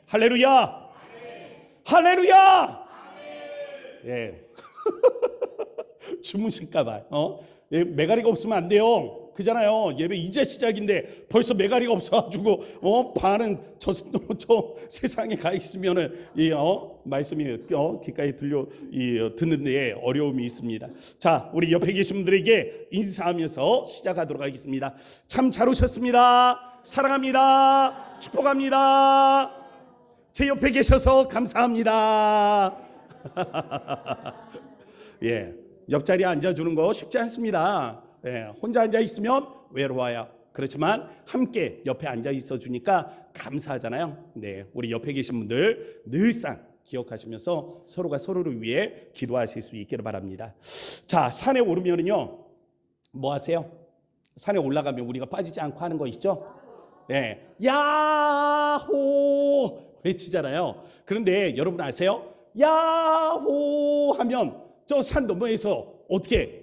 할렐루야. 할렐루야. 예. 주무실까봐. 예, 메가리가 없으면 안 돼요. 그잖아요. 예배 이제 시작인데 벌써 메가리가 없어가지고 반은 저 세상에 가 있으면은 이 말씀이 귓가에 듣는데 어려움이 있습니다. 자, 우리 옆에 계신 분들에게 인사하면서 시작하도록 하겠습니다. 참 잘 오셨습니다. 사랑합니다. 축복합니다. 제 옆에 계셔서 감사합니다. 예, 옆자리에 앉아주는 거 쉽지 않습니다. 예, 혼자 앉아 있으면 외로워요. 그렇지만 함께 옆에 앉아 있어 주니까 감사하잖아요. 네, 우리 옆에 계신 분들 늘상 기억하시면서 서로가 서로를 위해 기도하실 수 있기를 바랍니다. 자, 산에 오르면은요, 뭐 하세요? 산에 올라가면 우리가 빠지지 않고 하는 거 있죠? 예, 야호 외치잖아요. 그런데 여러분 아세요? 야호 하면 저 산 너머에서 어떻게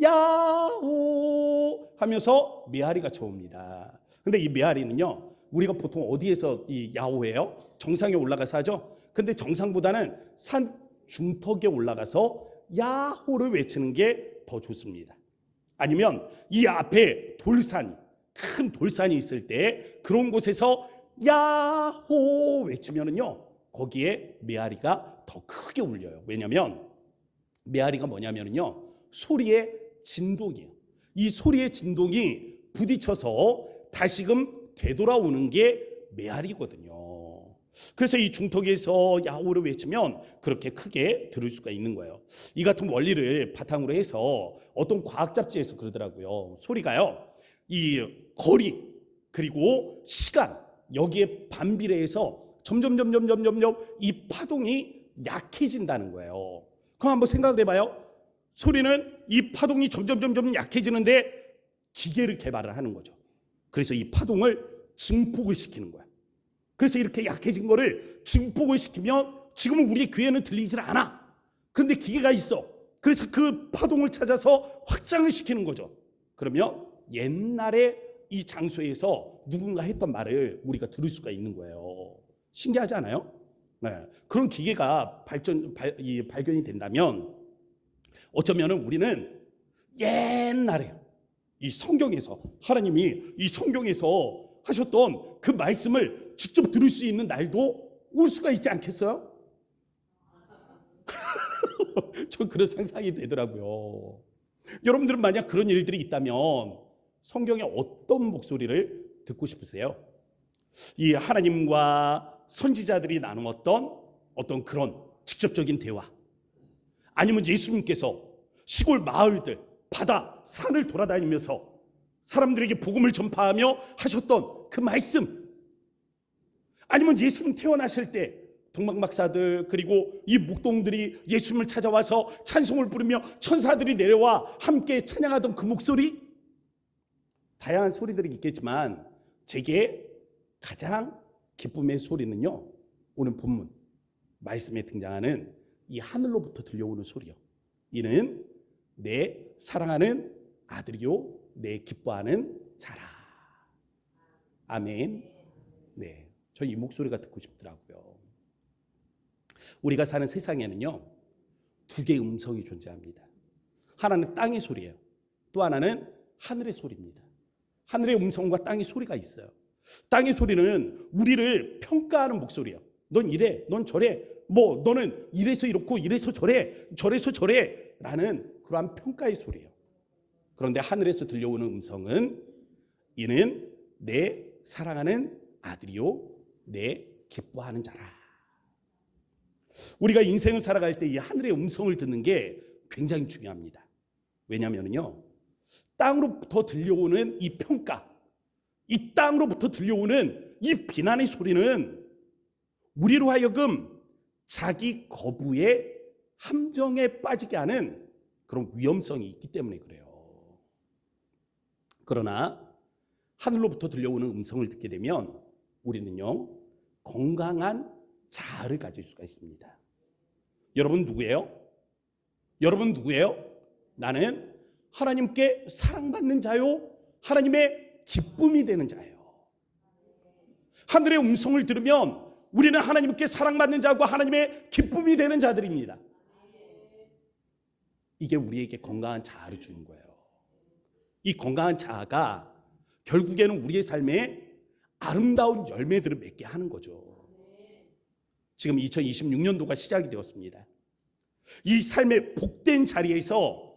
야호 하면서 메아리가 쳐옵니다. 근데 이 메아리는요, 우리가 보통 어디에서 이 야호해요? 정상에 올라가서 하죠. 근데 정상보다는 산 중턱에 올라가서 야호를 외치는 게 더 좋습니다. 아니면 이 앞에 큰 돌산이 있을 때 그런 곳에서 야호 외치면은요, 거기에 메아리가 더 크게 울려요. 왜냐하면 메아리가 뭐냐면요, 소리의 진동이에요. 이 소리의 진동이 부딪혀서 다시금 되돌아오는 게 메아리거든요. 그래서 이 중턱에서 야호를 외치면 그렇게 크게 들을 수가 있는 거예요. 이 같은 원리를 바탕으로 해서 어떤 과학 잡지에서 그러더라고요. 소리가요, 이 거리 그리고 시간 여기에 반비례해서 점점 이 파동이 약해진다는 거예요. 그럼 한번 생각을 해봐요. 소리는 이 파동이 점점 약해지는데 기계를 개발을 하는 거죠. 그래서 이 파동을 증폭을 시키는 거야. 그래서 이렇게 약해진 거를 증폭을 시키면 지금은 우리 귀에는 들리질 않아. 그런데 기계가 있어. 그래서 그 파동을 찾아서 확장을 시키는 거죠. 그러면 옛날에 이 장소에서 누군가 했던 말을 우리가 들을 수가 있는 거예요. 신기하지 않아요? 네. 그런 기계가 발견이 된다면 어쩌면은 우리는 옛날에 이 성경에서 하나님이 이 성경에서 하셨던 그 말씀을 직접 들을 수 있는 날도 올 수가 있지 않겠어요? 저 그런 상상이 되더라고요. 여러분들은 만약 그런 일들이 있다면 성경의 어떤 목소리를 듣고 싶으세요? 이 하나님과 선지자들이 나누었던 어떤 그런 직접적인 대화, 아니면 예수님께서 시골 마을들, 바다, 산을 돌아다니면서 사람들에게 복음을 전파하며 하셨던 그 말씀, 아니면 예수님 태어나실 때 동방박사들 그리고 이 목동들이 예수님을 찾아와서 찬송을 부르며 천사들이 내려와 함께 찬양하던 그 목소리, 다양한 소리들이 있겠지만 제게 가장 기쁨의 소리는요, 오늘 본문 말씀에 등장하는 이 하늘로부터 들려오는 소리요. 이는 내 사랑하는 아들이요 내 기뻐하는 자라. 아멘. 네, 저 이 목소리가 듣고 싶더라고요. 우리가 사는 세상에는요, 두 개의 음성이 존재합니다. 하나는 땅의 소리예요. 또 하나는 하늘의 소리입니다. 하늘의 음성과 땅의 소리가 있어요. 땅의 소리는 우리를 평가하는 목소리예요. 넌 이래, 넌 저래, 뭐 너는 이래서 이렇고 이래서 저래, 저래서 저래 라는 그러한 평가의 소리예요. 그런데 하늘에서 들려오는 음성은 이는 내 사랑하는 아들이요 내 기뻐하는 자라. 우리가 인생을 살아갈 때 이 하늘의 음성을 듣는 게 굉장히 중요합니다. 왜냐하면요, 땅으로부터 들려오는 이 평가, 이 땅으로부터 들려오는 이 비난의 소리는 우리로 하여금 자기 거부의 함정에 빠지게 하는 그런 위험성이 있기 때문에 그래요. 그러나 하늘로부터 들려오는 음성을 듣게 되면 우리는요, 건강한 자아를 가질 수가 있습니다. 여러분 누구예요? 여러분 누구예요? 나는 하나님께 사랑받는 자요, 하나님의 기쁨이 되는 자예요. 하늘의 음성을 들으면 우리는 하나님께 사랑받는 자고 하나님의 기쁨이 되는 자들입니다. 이게 우리에게 건강한 자아를 주는 거예요. 이 건강한 자아가 결국에는 우리의 삶에 아름다운 열매들을 맺게 하는 거죠. 지금 2026년도가 시작이 되었습니다. 이 삶의 복된 자리에서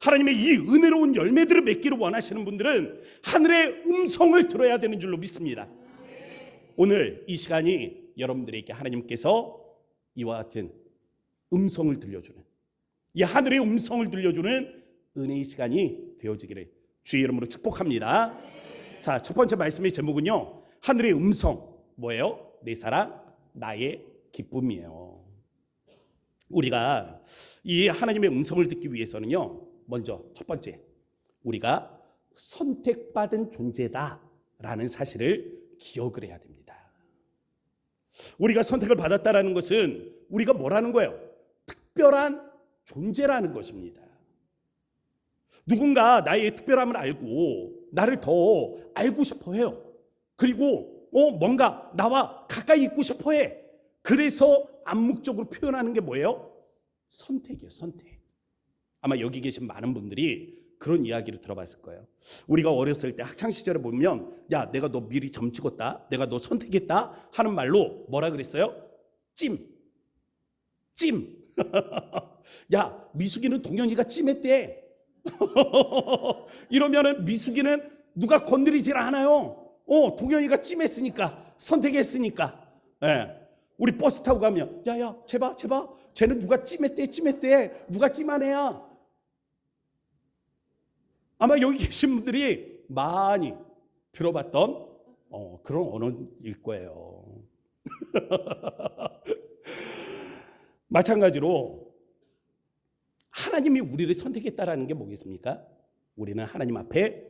하나님의 이 은혜로운 열매들을 맺기를 원하시는 분들은 하늘의 음성을 들어야 되는 줄로 믿습니다. 오늘 이 시간이 여러분들에게 하나님께서 이와 같은 음성을 들려주는, 이 하늘의 음성을 들려주는 은혜의 시간이 되어지기를 주의 이름으로 축복합니다. 자, 첫 번째 말씀의 제목은요, 하늘의 음성. 뭐예요? 내 사랑, 나의 기쁨이에요. 우리가 이 하나님의 음성을 듣기 위해서는요, 먼저 첫 번째, 우리가 선택받은 존재다라는 사실을 기억을 해야 됩니다. 우리가 선택을 받았다라는 것은 우리가 뭐라는 거예요? 특별한 존재라는 것입니다. 누군가 나의 특별함을 알고 나를 더 알고 싶어 해요. 그리고 뭔가 나와 가까이 있고 싶어 해. 그래서 암묵적으로 표현하는 게 뭐예요? 선택이에요, 선택. 아마 여기 계신 많은 분들이 그런 이야기를 들어봤을 거예요. 우리가 어렸을 때 학창시절에 보면, 야, 내가 너 미리 점 찍었다, 내가 너 선택했다 하는 말로 뭐라 그랬어요? 찜. 야, 미숙이는 동현이가 찜했대. 이러면은 미숙이는 누가 건드리질 않아요. 동현이가 찜했으니까, 선택했으니까. 예. 우리 버스 타고 가면, 야야, 제발 쟤는 누가 찜했대. 누가 찜한 애야. 아마 여기 계신 분들이 많이 들어봤던 그런 언어일 거예요. 마찬가지로 하나님이 우리를 선택했다라는 게 뭐겠습니까? 우리는 하나님 앞에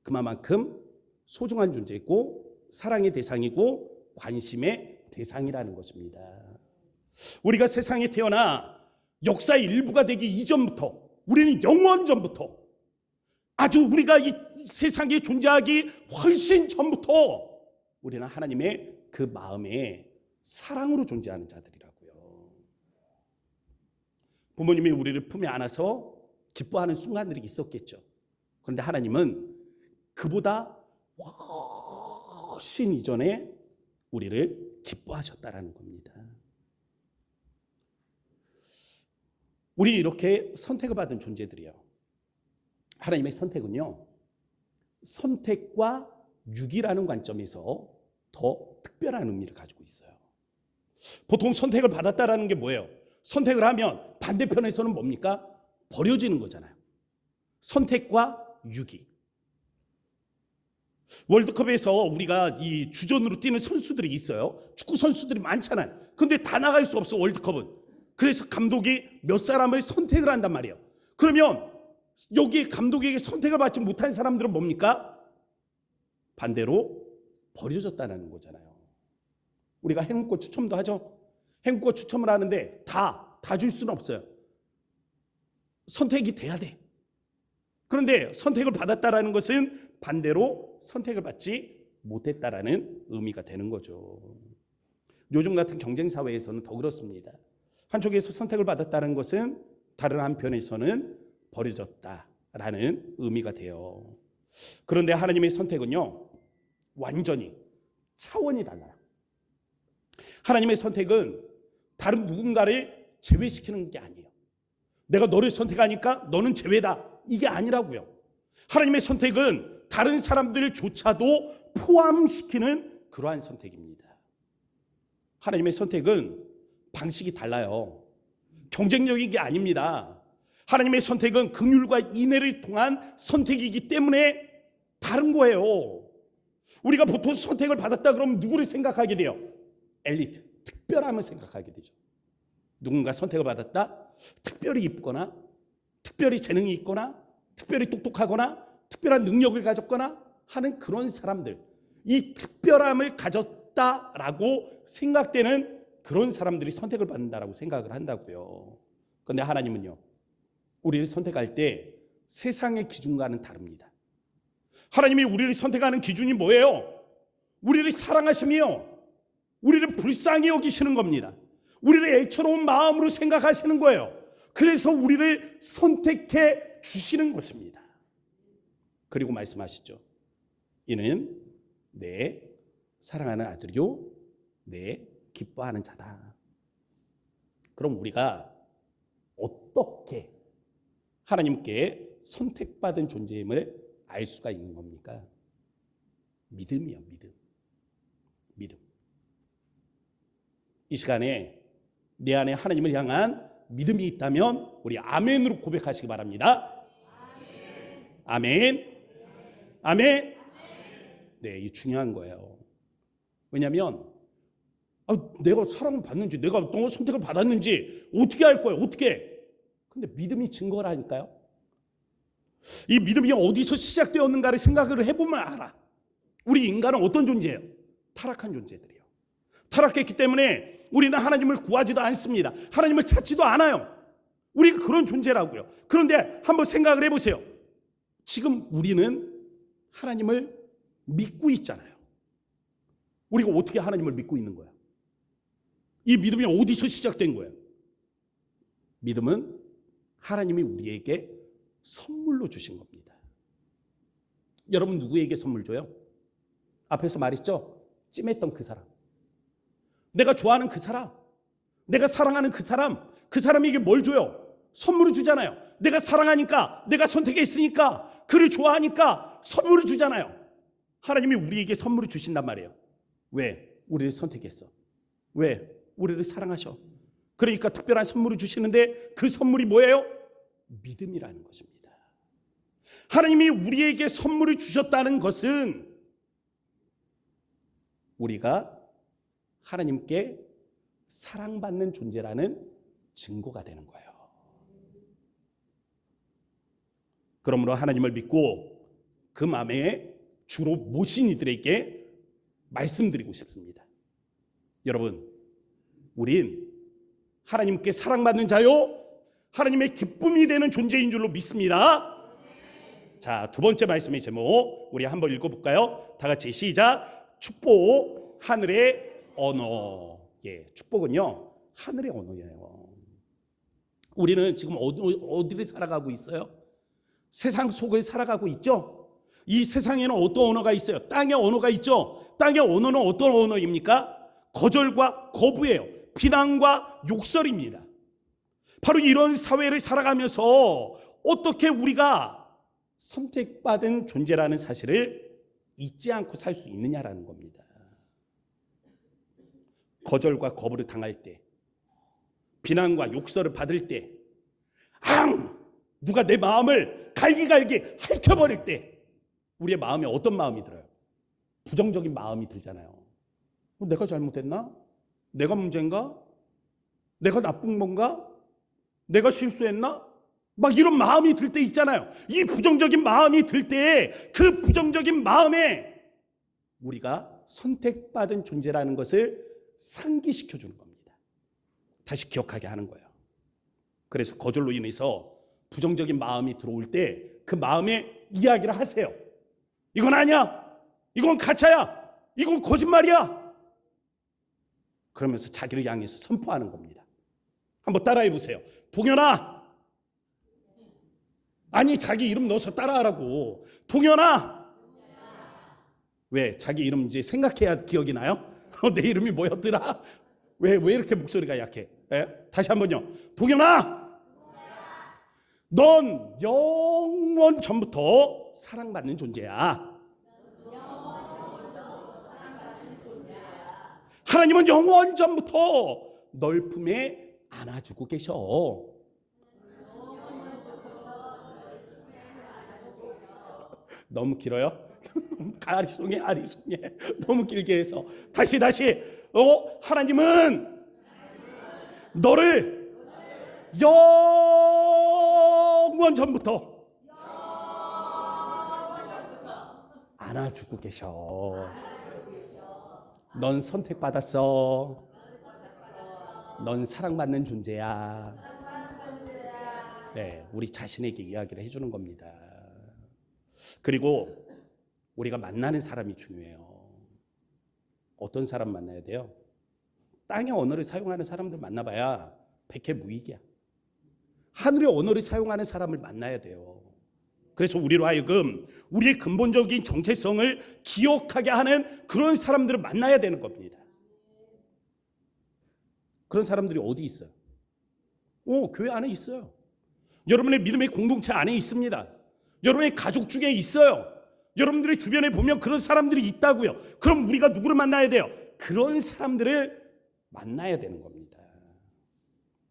그만큼 소중한 존재이고 사랑의 대상이고 관심의 대상이라는 것입니다. 우리가 세상에 태어나 역사의 일부가 되기 이전부터, 우리는 영원 전부터, 아주 우리가 이 세상에 존재하기 훨씬 전부터 우리는 하나님의 그 마음의 사랑으로 존재하는 자들이라고요. 부모님이 우리를 품에 안아서 기뻐하는 순간들이 있었겠죠. 그런데 하나님은 그보다 훨씬 이전에 우리를 기뻐하셨다라는 겁니다. 우리 이렇게 선택을 받은 존재들이에요. 하나님의 선택은요, 선택과 유기라는 관점에서 더 특별한 의미를 가지고 있어요. 보통 선택을 받았다라는 게 뭐예요? 선택을 하면 반대편에서는 뭡니까? 버려지는 거잖아요. 선택과 유기. 월드컵에서 우리가 이 주전으로 뛰는 선수들이 있어요. 축구 선수들이 많잖아요. 근데 다 나갈 수 없어, 월드컵은. 그래서 감독이 몇 사람을 선택을 한단 말이에요. 그러면 여기 감독에게 선택을 받지 못한 사람들은 뭡니까? 반대로 버려졌다는 거잖아요. 우리가 행운꽃 추첨도 하죠. 행운꽃 추첨을 하는데 다 줄 수는 없어요. 선택이 돼야 돼. 그런데 선택을 받았다라는 것은 반대로 선택을 받지 못했다라는 의미가 되는 거죠. 요즘 같은 경쟁 사회에서는 더 그렇습니다. 한쪽에서 선택을 받았다는 것은 다른 한편에서는 버려졌다라는 의미가 돼요. 그런데 하나님의 선택은요, 완전히 차원이 달라요. 하나님의 선택은 다른 누군가를 제외시키는 게 아니에요. 내가 너를 선택하니까 너는 제외다, 이게 아니라고요. 하나님의 선택은 다른 사람들조차도 포함시키는 그러한 선택입니다. 하나님의 선택은 방식이 달라요. 경쟁적인 게 아닙니다. 하나님의 선택은 긍휼과 인애를 통한 선택이기 때문에 다른 거예요. 우리가 보통 선택을 받았다 그러면 누구를 생각하게 돼요? 엘리트, 특별함을 생각하게 되죠. 누군가 선택을 받았다? 특별히 이쁘거나, 특별히 재능이 있거나, 특별히 똑똑하거나, 특별한 능력을 가졌거나 하는 그런 사람들, 이 특별함을 가졌다라고 생각되는 그런 사람들이 선택을 받는다라고 생각을 한다고요. 그런데 하나님은요, 우리를 선택할 때 세상의 기준과는 다릅니다. 하나님이 우리를 선택하는 기준이 뭐예요? 우리를 사랑하심이요. 우리를 불쌍히 여기시는 겁니다. 우리를 애처로운 마음으로 생각하시는 거예요. 그래서 우리를 선택해 주시는 것입니다. 그리고 말씀하시죠. 이는 내 사랑하는 아들이요 내 기뻐하는 자다. 그럼 우리가 어떻게 하나님께 선택받은 존재임을 알 수가 있는 겁니까? 믿음이요, 믿음. 이 시간에 내 안에 하나님을 향한 믿음이 있다면 우리 아멘으로 고백하시기 바랍니다. 아멘. 아멘. 네, 이 중요한 거예요. 왜냐하면 내가 사랑을 받는지 내가 어떤 선택을 받았는지 어떻게 알 거예요? 어떻게? 근데 믿음이 증거라니까요. 이 믿음이 어디서 시작되었는가를 생각을 해보면 알아. 우리 인간은 어떤 존재예요? 타락한 존재들이에요. 타락했기 때문에 우리는 하나님을 구하지도 않습니다. 하나님을 찾지도 않아요. 우리가 그런 존재라고요. 그런데 한번 생각을 해보세요. 지금 우리는 하나님을 믿고 있잖아요. 우리가 어떻게 하나님을 믿고 있는 거야? 이 믿음이 어디서 시작된 거예요? 믿음은 하나님이 우리에게 선물로 주신 겁니다. 여러분 누구에게 선물 줘요? 앞에서 말했죠? 찜했던 그 사람, 내가 좋아하는 그 사람, 내가 사랑하는 그 사람, 그 사람에게 뭘 줘요? 선물을 주잖아요. 내가 사랑하니까, 내가 선택했으니까, 그를 좋아하니까 선물을 주잖아요. 하나님이 우리에게 선물을 주신단 말이에요. 왜? 우리를 선택했어. 왜? 우리를 사랑하셔. 그러니까 특별한 선물을 주시는데 그 선물이 뭐예요? 믿음이라는 것입니다. 하나님이 우리에게 선물을 주셨다는 것은 우리가 하나님께 사랑받는 존재라는 증거가 되는 거예요. 그러므로 하나님을 믿고 그 마음에 주로 모신 이들에게 말씀드리고 싶습니다. 여러분, 우린 하나님께 사랑받는 자요, 하나님의 기쁨이 되는 존재인 줄로 믿습니다. 자, 두 번째 말씀의 제목 우리 한번 읽어볼까요? 다 같이 시작. 축복, 하늘의 언어. 예, 축복은요 하늘의 언어예요. 우리는 지금 어디를 살아가고 있어요? 세상 속을 살아가고 있죠. 이 세상에는 어떤 언어가 있어요? 땅의 언어가 있죠. 땅의 언어는 어떤 언어입니까? 거절과 거부예요. 비난과 욕설입니다. 바로 이런 사회를 살아가면서 어떻게 우리가 선택받은 존재라는 사실을 잊지 않고 살 수 있느냐라는 겁니다. 거절과 거부를 당할 때, 비난과 욕설을 받을 때, 누가 내 마음을 갈기갈기 핥혀버릴 때 우리의 마음에 어떤 마음이 들어요? 부정적인 마음이 들잖아요. 내가 잘못했나? 내가 문제인가? 내가 나쁜 건가? 내가 실수했나? 막 이런 마음이 들 때 있잖아요. 이 부정적인 마음이 들 때 그 부정적인 마음에 우리가 선택받은 존재라는 것을 상기시켜 주는 겁니다. 다시 기억하게 하는 거예요. 그래서 거절로 인해서 부정적인 마음이 들어올 때 그 마음에 이야기를 하세요. 이건 아니야. 이건 가짜야. 이건 거짓말이야. 그러면서 자기를 향해서 선포하는 겁니다. 한번 따라해 보세요. 동현아. 아니, 자기 이름 넣어서 따라하라고. 동현아. 왜? 자기 이름 이제 생각해야 기억이 나요? 내 이름이 뭐였더라? 왜 이렇게 목소리가 약해? 다시 한번요. 동현아. 넌 영원 전부터 사랑받는 존재야. 하나님은 영원 전부터 널 품에 안아주고 계셔. 너무 길어요? 아리송해. 너무 길게 해서 다시 하나님은 너를 영원 전부터 안아주고 계셔. 넌 선택받았어. 넌 사랑받는 존재야. 네, 우리 자신에게 이야기를 해주는 겁니다. 그리고 우리가 만나는 사람이 중요해요. 어떤 사람 만나야 돼요? 땅의 언어를 사용하는 사람들 만나봐야 백해무익이야. 하늘의 언어를 사용하는 사람을 만나야 돼요. 그래서 우리로 하여금 우리의 근본적인 정체성을 기억하게 하는 그런 사람들을 만나야 되는 겁니다. 그런 사람들이 어디 있어요? 교회 안에 있어요. 여러분의 믿음의 공동체 안에 있습니다. 여러분의 가족 중에 있어요. 여러분들의 주변에 보면 그런 사람들이 있다고요. 그럼 우리가 누구를 만나야 돼요? 그런 사람들을 만나야 되는 겁니다.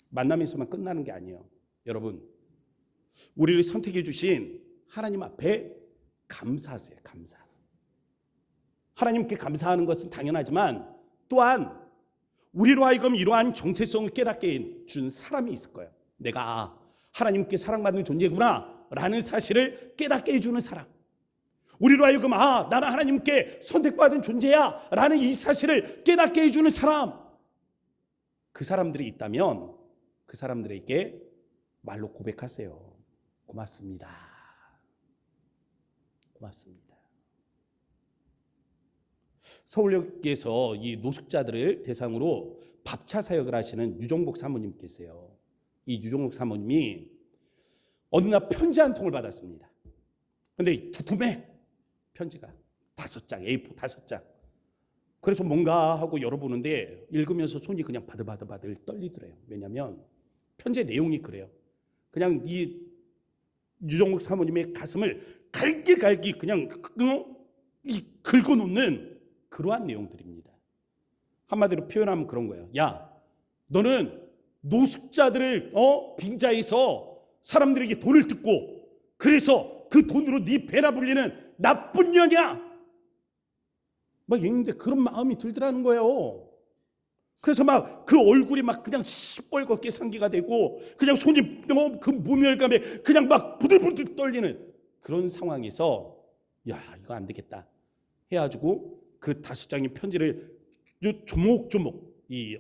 만남에서만 끝나는 게 아니에요. 여러분, 우리를 선택해 주신 하나님 앞에 감사하세요. 감사. 하나님께 감사하는 것은 당연하지만 또한 우리로 하여금 이러한 정체성을 깨닫게 해준 사람이 있을 거예요. 내가 하나님께 사랑받는 존재구나 라는 사실을 깨닫게 해주는 사람. 우리로 하여금 나는 하나님께 선택받은 존재야 라는 이 사실을 깨닫게 해주는 사람. 그 사람들이 있다면 그 사람들에게 말로 고백하세요. 고맙습니다. 고맙습니다. 서울역에서 이 노숙자들을 대상으로 밥차 사역을 하시는 유종복 사모님 계세요. 이 유종복 사모님이 어느 날 편지 한 통을 받았습니다. 근데 두툼해. 편지가 5장, A4 5장. 그래서 뭔가 하고 열어보는데 읽으면서 손이 그냥 바들바들 떨리더래요. 왜냐하면 편지의 내용이 그래요. 그냥 이 유종국 사모님의 가슴을 갈기갈기 그냥 긁어놓는 그러한 내용들입니다. 한마디로 표현하면 그런 거예요. 야, 너는 노숙자들을 빙자해서 사람들에게 돈을 뜯고 그래서 그 돈으로 네 배나 불리는 나쁜 년이야. 막 얘기했는데 그런 마음이 들더라는 거예요. 그래서 막 그 얼굴이 막 그냥 시뻘겋게 상기가 되고 그냥 손이 그 모멸감에 그냥 막 부들부들 떨리는 그런 상황에서 야, 이거 안 되겠다 해가지고 그 5장의 편지를 조목조목 이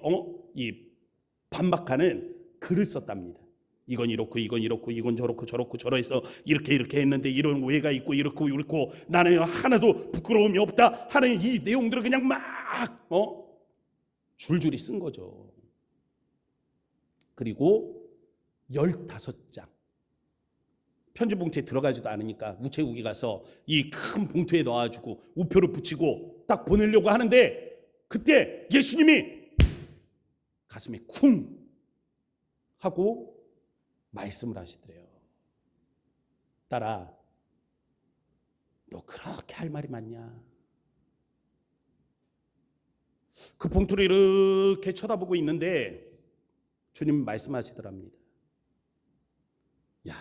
반박하는 글을 썼답니다. 이건 이렇고 이건 이렇고 이건 저렇고 저렇고 저러해서 이렇게 했는데 이런 오해가 있고 이렇고 나는 하나도 부끄러움이 없다 하는 이 내용들을 그냥 막 줄줄이 쓴 거죠. 그리고 15장 편지 봉투에 들어가지도 않으니까 우체국에 가서 이 큰 봉투에 넣어가지고 우표를 붙이고 딱 보내려고 하는데 그때 예수님이 가슴에 쿵 하고 말씀을 하시더래요. 딸아, 너 그렇게 할 말이 많냐? 그 봉투를 이렇게 쳐다보고 있는데 주님 말씀하시더랍니다. 야,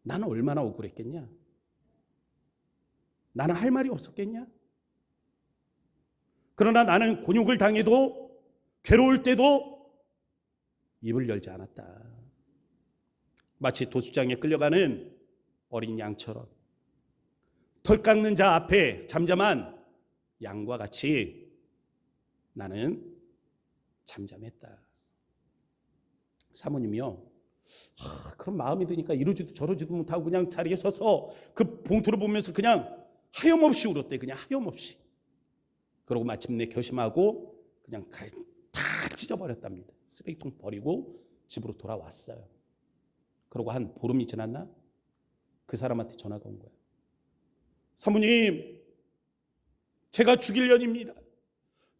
나는 얼마나 억울했겠냐? 나는 할 말이 없었겠냐? 그러나 나는 곤욕을 당해도 괴로울 때도 입을 열지 않았다. 마치 도수장에 끌려가는 어린 양처럼 털 깎는 자 앞에 잠잠한 양과 같이 나는 잠잠했다. 사모님이요, 그런 마음이 드니까 이러지도 저러지도 못하고 그냥 자리에 서서 그 봉투를 보면서 그냥 하염없이 울었대. 그냥 하염없이. 그러고 마침내 결심하고 그냥 다 찢어버렸답니다. 쓰레기통 버리고 집으로 돌아왔어요. 그러고 한 보름이 지났나? 그 사람한테 전화가 온 거예요. 사모님, 제가 죽일 년입니다.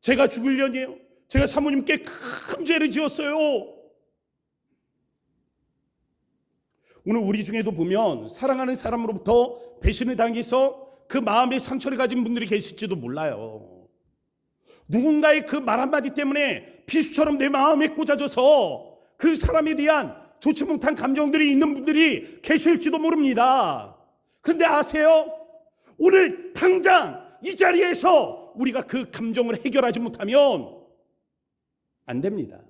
제가 죽을 년이에요. 제가 사모님께 큰 죄를 지었어요. 오늘 우리 중에도 보면 사랑하는 사람으로부터 배신을 당해서 그 마음에 상처를 가진 분들이 계실지도 몰라요. 누군가의 그 말 한마디 때문에 비수처럼 내 마음에 꽂아져서 그 사람에 대한 좋지 못한 감정들이 있는 분들이 계실지도 모릅니다. 그런데 아세요? 오늘 당장 이 자리에서 우리가 그 감정을 해결하지 못하면 안 됩니다.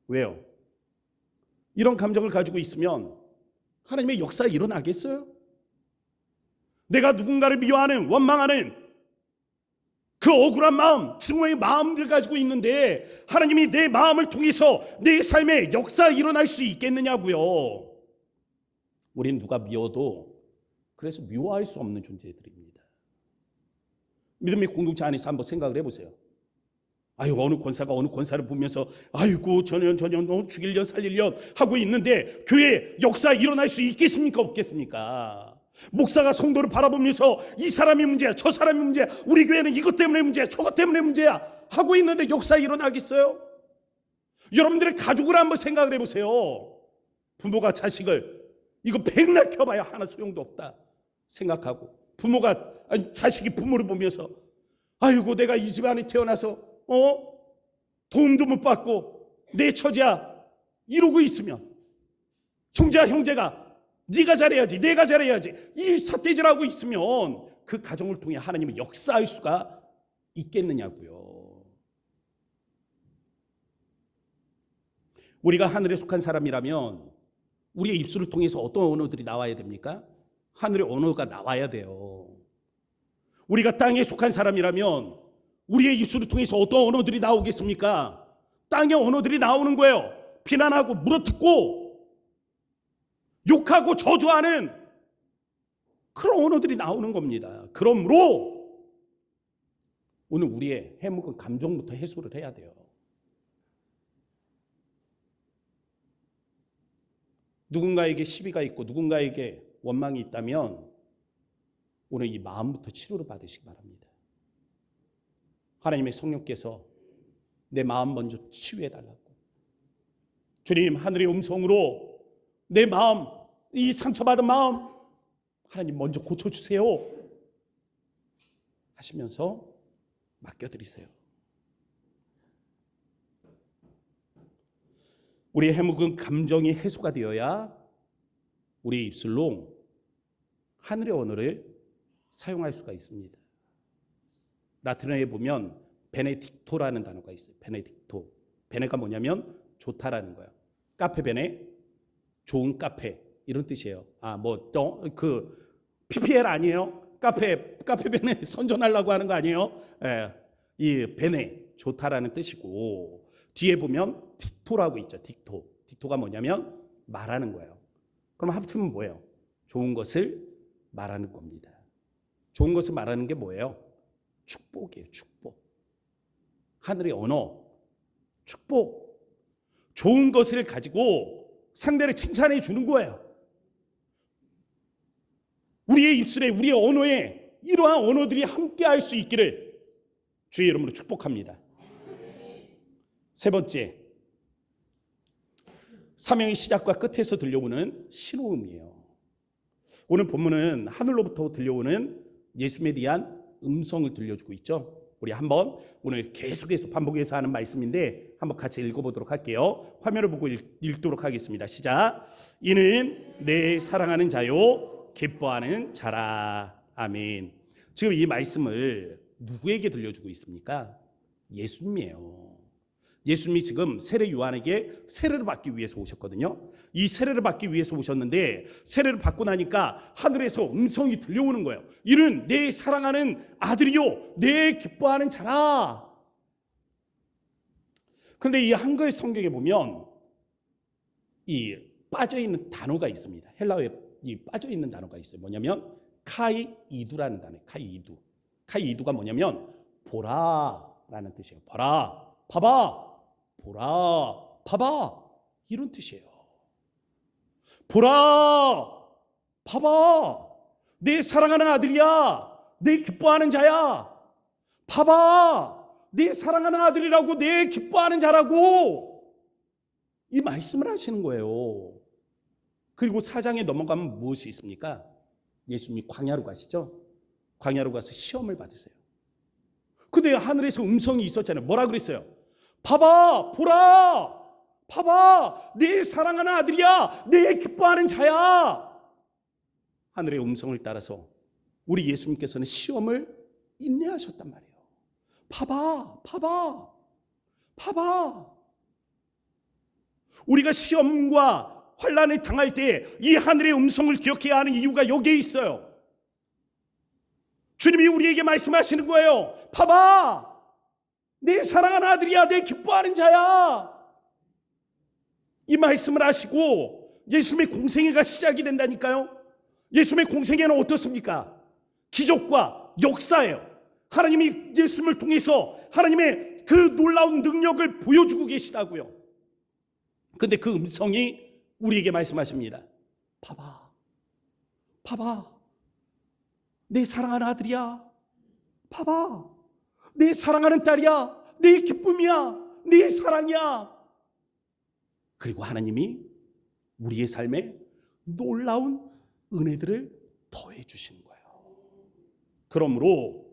왜요? 이런 감정을 가지고 있으면 하나님의 역사가 일어나겠어요? 내가 누군가를 미워하는, 원망하는 그 억울한 마음, 증오의 마음들 가지고 있는데 하나님이 내 마음을 통해서 내 삶에 역사가 일어날 수 있겠느냐고요. 우린 누가 미워도 그래서 미워할 수 없는 존재들입니다. 믿음의 공동체 안에서 한번 생각을 해보세요. 아유, 어느 권사가 어느 권사를 보면서 아이고 전년 죽일년 살릴년 하고 있는데 교회 역사 일어날 수 있겠습니까? 없겠습니까? 목사가 성도를 바라보면서 이 사람이 문제야, 저 사람이 문제야, 우리 교회는 이것 때문에 문제야, 저것 때문에 문제야 하고 있는데 역사 일어나겠어요? 여러분들의 가족을 한번 생각을 해보세요. 부모가 자식을 이거 백날 켜봐야 하나 소용도 없다 생각하고, 자식이 부모를 보면서 아이고 내가 이 집안에 태어나서 도움도 못 받고 내 처지야 이러고 있으면, 형제가 네가 잘해야지, 내가 잘해야지 이 삿대질하고 있으면 그 가정을 통해 하나님은 역사할 수가 있겠느냐고요. 우리가 하늘에 속한 사람이라면 우리의 입술을 통해서 어떤 언어들이 나와야 됩니까? 하늘의 언어가 나와야 돼요. 우리가 땅에 속한 사람이라면 우리의 입술을 통해서 어떤 언어들이 나오겠습니까? 땅의 언어들이 나오는 거예요. 비난하고 물어뜯고 욕하고 저주하는 그런 언어들이 나오는 겁니다. 그러므로 오늘 우리의 해묵은 감정부터 해소를 해야 돼요. 누군가에게 시비가 있고 누군가에게 원망이 있다면 오늘 이 마음부터 치료를 받으시기 바랍니다. 하나님의 성령께서 내 마음 먼저 치유해달라고, 주님 하늘의 음성으로 내 마음, 이 상처받은 마음 하나님 먼저 고쳐주세요 하시면서 맡겨드리세요. 우리의 해묵은 감정이 해소가 되어야 우리의 입술로 하늘의 언어를 사용할 수가 있습니다. 라틴어에 보면 베네딕토라는 단어가 있어요. 베네딕토. 베네가 뭐냐면 좋다라는 거예요. 카페 베네, 좋은 카페 이런 뜻이에요. 그 PPL 아니에요? 카페 베네 선전하려고 하는 거 아니에요? 예, 이 베네 좋다라는 뜻이고, 뒤에 보면 딕토라고 있죠. 딕토가 뭐냐면 말하는 거예요. 그럼 합치면 뭐예요? 좋은 것을 말하는 겁니다. 좋은 것을 말하는 게 뭐예요? 축복이에요. 축복. 하늘의 언어, 축복. 좋은 것을 가지고 상대를 칭찬해 주는 거예요. 우리의 입술에, 우리의 언어에 이러한 언어들이 함께 할 수 있기를 주의 이름으로 축복합니다. 세 번째, 사명의 시작과 끝에서 들려오는 신호음이에요. 오늘 본문은 하늘로부터 들려오는 예수님에 대한 음성을 들려주고 있죠. 우리 한번 오늘 계속해서 반복해서 하는 말씀인데 한번 같이 읽어보도록 할게요. 화면을 보고 읽도록 하겠습니다. 시작. 이는 내 사랑하는 자요 기뻐하는 자라. 아멘. 지금 이 말씀을 누구에게 들려주고 있습니까? 예수님이에요. 예수님이 지금 세례 요한에게 세례를 받기 위해서 오셨거든요. 이 세례를 받기 위해서 오셨는데 세례를 받고 나니까 하늘에서 음성이 들려오는 거예요. 이는 내 사랑하는 아들이요 내 기뻐하는 자라. 그런데 이 한글 성경에 보면 이 빠져있는 단어가 있습니다. 헬라어에 이 빠져있는 단어가 있어요. 뭐냐면 카이이두라는 단어예요. 카이이두가 뭐냐면 보라라는 뜻이에요. 보라, 봐봐, 보라, 봐봐 이런 뜻이에요. 보라, 봐봐, 내 사랑하는 아들이야, 내 기뻐하는 자야. 봐봐, 내 사랑하는 아들이라고, 내 기뻐하는 자라고 이 말씀을 하시는 거예요. 그리고 4장에 넘어가면 무엇이 있습니까? 예수님이 광야로 가시죠. 광야로 가서 시험을 받으세요. 근데 하늘에서 음성이 있었잖아요. 뭐라 그랬어요? 봐봐, 보라, 봐봐, 내 사랑하는 아들이야, 내 기뻐하는 자야. 하늘의 음성을 따라서 우리 예수님께서는 시험을 인내하셨단 말이에요. 봐봐, 봐봐, 봐봐. 우리가 시험과 환난을 당할 때 이 하늘의 음성을 기억해야 하는 이유가 여기에 있어요. 주님이 우리에게 말씀하시는 거예요. 봐봐, 내 사랑하는 아들이야, 내 기뻐하는 자야. 이 말씀을 하시고 예수님의 공생애가 시작이 된다니까요. 예수님의 공생애는 어떻습니까? 기적과 역사예요. 하나님이 예수님을 통해서 하나님의 그 놀라운 능력을 보여주고 계시다고요. 근데 그 음성이 우리에게 말씀하십니다. 봐봐, 봐봐, 내 사랑하는 아들이야. 봐봐, 내 사랑하는 딸이야. 내 기쁨이야. 내 사랑이야. 그리고 하나님이 우리의 삶에 놀라운 은혜들을 더해 주시는 거예요. 그러므로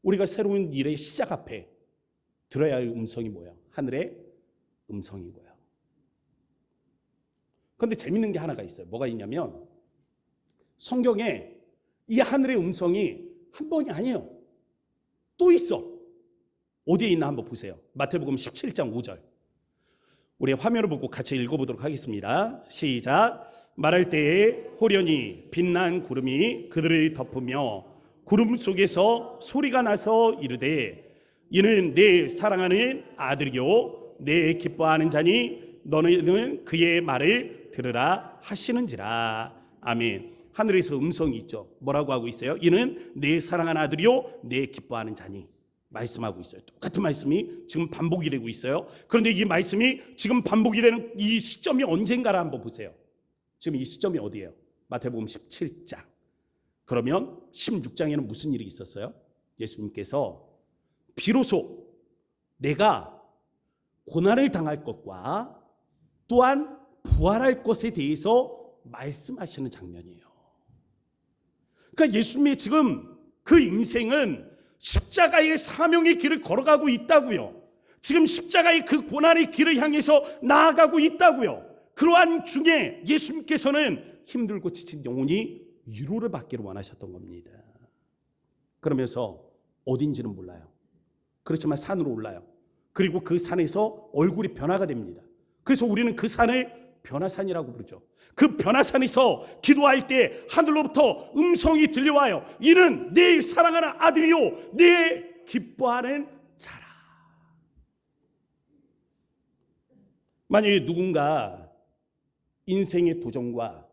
우리가 새로운 일의 시작 앞에 들어야 할 음성이 뭐예요? 하늘의 음성인 거예요. 그런데 재밌는 게 하나가 있어요. 뭐가 있냐면 성경에 이 하늘의 음성이 한 번이 아니에요. 또 있어. 어디에 있나 한번 보세요. 마태복음 17장 5절. 우리 화면을 보고 같이 읽어보도록 하겠습니다. 시작. 말할 때에 호련히 빛난 구름이 그들을 덮으며 구름 속에서 소리가 나서 이르되 이는 내 사랑하는 아들이요 내 기뻐하는 자니 너는 그의 말을 들으라 하시는지라. 아멘. 하늘에서 음성이 있죠. 뭐라고 하고 있어요? 이는 내 사랑하는 아들이요 내 기뻐하는 자니 말씀하고 있어요. 똑같은 말씀이 지금 반복이 되고 있어요. 그런데 이 말씀이 지금 반복이 되는 이 시점이 언젠가를 한번 보세요. 지금 이 시점이 어디예요? 마태복음 17장. 그러면 16장에는 무슨 일이 있었어요? 예수님께서 비로소 내가 고난을 당할 것과 또한 부활할 것에 대해서 말씀하시는 장면이에요. 그러니까 예수님의 지금 그 인생은 십자가의 사명의 길을 걸어가고 있다고요. 지금 십자가의 그 고난의 길을 향해서 나아가고 있다고요. 그러한 중에 예수님께서는 힘들고 지친 영혼이 위로를 받기를 원하셨던 겁니다. 그러면서 어딘지는 몰라요. 그렇지만 산으로 올라요. 그리고 그 산에서 얼굴이 변화가 됩니다. 그래서 우리는 그 산을 변화산이라고 부르죠. 그 변화산에서 기도할 때 하늘로부터 음성이 들려와요. 이는 내 사랑하는 아들이요 내 기뻐하는 자라. 만약에 누군가 인생의 도전과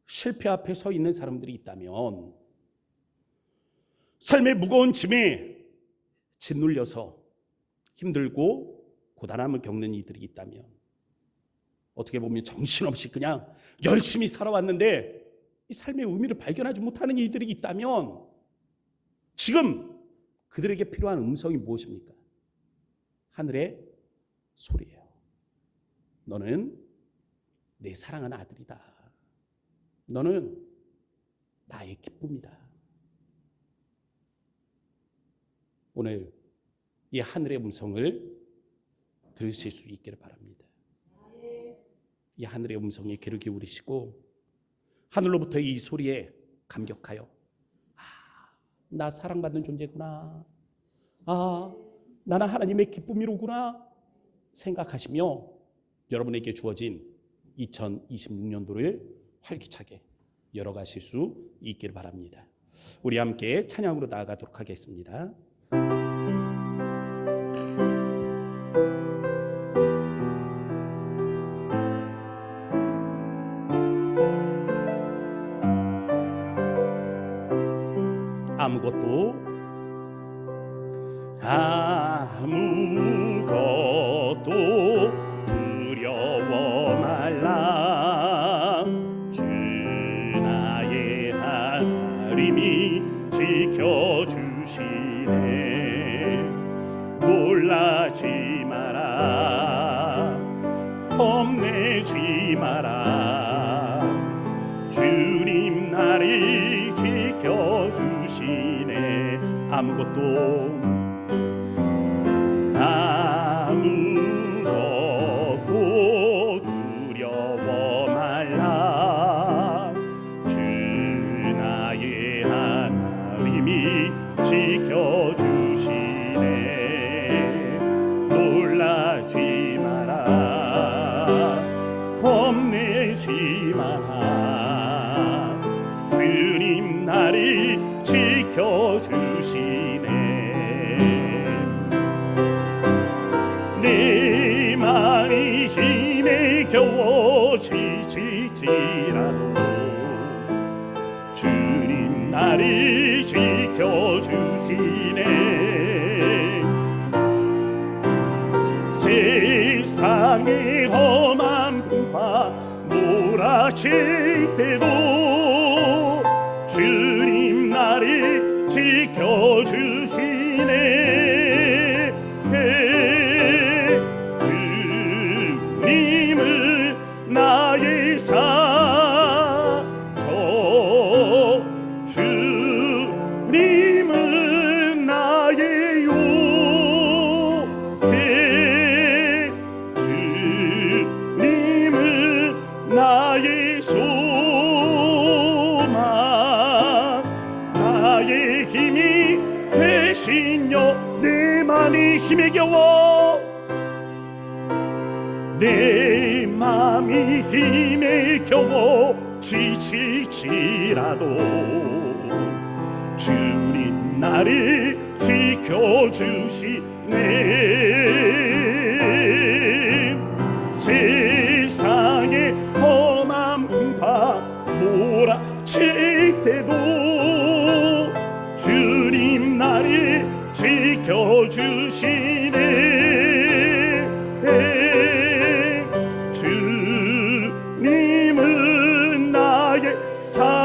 실패 앞에 서 있는 사람들이 있다면, 삶의 무거운 짐에 짓눌려서 힘들고 고단함을 겪는 이들이 있다면, 어떻게 보면 정신없이 그냥 열심히 살아왔는데 이 삶의 의미를 발견하지 못하는 이들이 있다면, 지금 그들에게 필요한 음성이 무엇입니까? 하늘의 소리예요. 너는 내 사랑하는 아들이다. 너는 나의 기쁨이다. 오늘 이 하늘의 음성을 들으실 수 있기를 바랍니다. 이 하늘의 음성에 귀를 기울이시고 하늘로부터 이 소리에 감격하여 나 사랑받는 존재구나, 나는 하나님의 기쁨이로구나 생각하시며 여러분에게 주어진 2026년도를 활기차게 열어가실 수 있기를 바랍니다. 우리 함께 찬양으로 나아가도록 하겠습니다. 아무것도 두려워 말라. 주 나의 하나님이 지켜주시네. 놀라지 마라, 겁내지 마라. 주님 나를 지켜주시네. 아무것도 두려워 말라. 주 나의 하나님이 지켜주시네. 놀라지 마라, 겁내지 마라. 주님 나를 지켜주시네. 내 마음이 힘에 겨워 지칠지라도 주님 나를 지켜주시네. 세상의 험한 풍파 몰아칠 때도 주님 나를 지켜주시네. 주님은 나의 사서, 주님은 나의 요새, 주님은 나의 소망, 나의 힘이 되시며 내 맘이 힘에 겨워, 내 맘이 힘에 겨워 지칠지라도 주님 나를 지켜주시네. 세상의 험한 풍파 몰아칠 때도 주님 나를 지켜주시네. 주님은 나의 산소,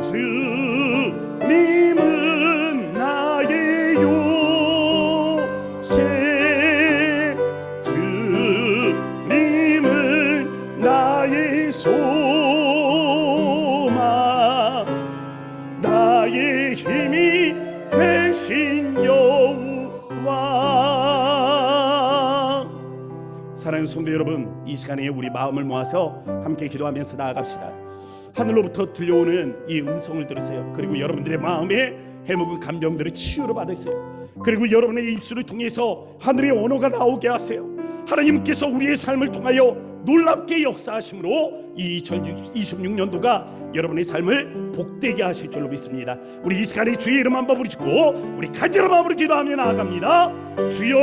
주님은 나의 요새, 주님은 나의 소망, 나의 힘이 되신 여호와. 사랑하는 성도 여러분, 이 시간에 우리 마음을 모아서 함께 기도하면서 나아갑시다. 하늘로부터 들려오는 이 음성을 들으세요. 그리고 여러분들의 마음에 해묵은 감정들을 치유로 받으세요. 그리고 여러분의 입술을 통해서 하늘의 언어가 나오게 하세요. 하나님께서 우리의 삶을 통하여 놀랍게 역사하심으로 이 2026년도가 여러분의 삶을 복되게 하실 줄로 믿습니다. 우리 이 시간에 주의 이름 한번 부르짖고 우리 간절한 마음으로 기도하며 나아갑니다. 주여,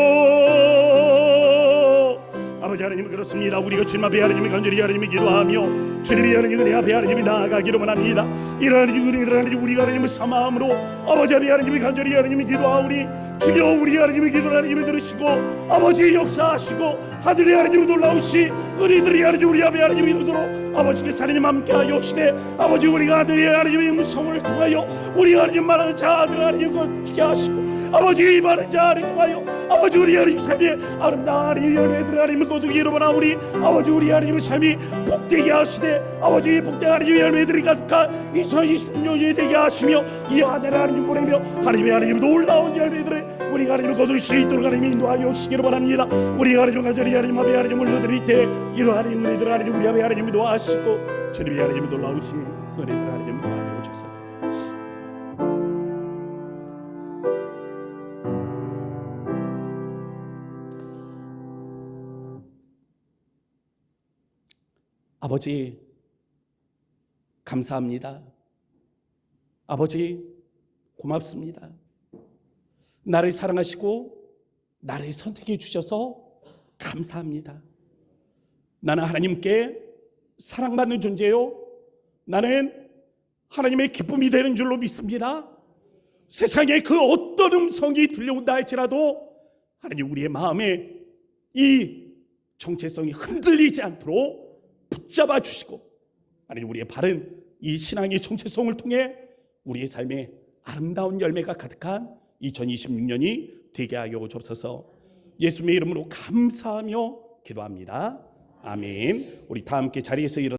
아버지 하나님, 그렇습니다. 우리가 주님 앞에 하나님이 간절히 하나님이 기도하며 주님이 하나님의 앞에 하나님이 나아가기를 원합니다. 이러하니 우리가 하나님의 사마음으로 아버지 하나님이 간절히 하나님이 기도하오니 주여, 우리 하나님의 기도를 하나님이 들으시고 아버지 역사하시고 하늘의 하나님이 놀라우시 은혜들이 하나님 우리 앞에 하나님이 이루도록 아버지께서 하나님 함께하여 주시되 아버지 우리가 하늘의 하나님의 음성을 통하여 우리 하나님 말하는 자들 하나님 거치게 하시고 아버지 이 말하는 자를 통하여 아버지 우리 하나님 삶에 아름다운 이 연애들 하나님을 거두기 이루어나오니 아버지 우리 하나님의 삶이 복되게 하시되 아버지 복되게 하나님의 열매들이 가득한 2026년이 되게 하시며 이 하늘의 하나님 보내며 하나님의 놀라운 열매들을 우리가 하나님을 거둘 수 있도록 하나님 인도하여 주시기를 바랍니다. 우리가 하나님 간절히 하나님 앞에 하나님을 올려드릴 때 이런 하나님 은혜들 하나님 우리 앞에 하나님이 도와주시고 주님이 하나님이 놀라우신 은혜들 하나님 도와주시옵소서. 아버지 감사합니다. 아버지 고맙습니다. 나를 사랑하시고 나를 선택해 주셔서 감사합니다. 나는 하나님께 사랑받는 존재요, 나는 하나님의 기쁨이 되는 줄로 믿습니다. 세상에 그 어떤 음성이 들려온다 할지라도 하나님 우리의 마음에 이 정체성이 흔들리지 않도록 붙잡아 주시고 하나님 우리의 바른 이 신앙의 정체성을 통해 우리의 삶에 아름다운 열매가 가득한 2026년이 되게 하여 주옵소서. 예수님의 이름으로 감사하며 기도합니다. 아멘. 우리 다 함께 자리에서 일어나